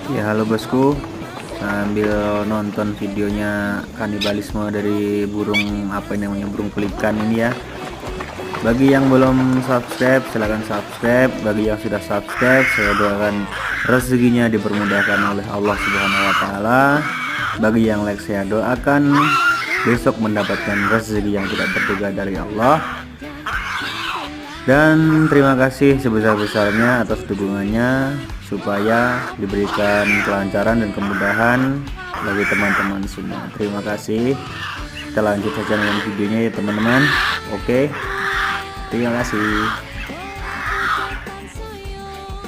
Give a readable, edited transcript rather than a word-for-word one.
Ya halo bosku, sambil nonton videonya kanibalisme dari burung apa ini namanya, burung pelikan ini ya. Bagi yang belum subscribe silahkan subscribe, bagi yang sudah subscribe saya doakan rezekinya dipermudahkan oleh Allah Subhanahu wa taala. Bagi yang like saya doakan besok mendapatkan rezeki yang tidak terduga dari Allah. Dan terima kasih sebesar-besarnya atas dukungannya, supaya diberikan kelancaran dan kemudahan bagi teman-teman semua. Terima kasih. Kita lanjut saja dengan videonya ya teman-teman. Oke, terima kasih.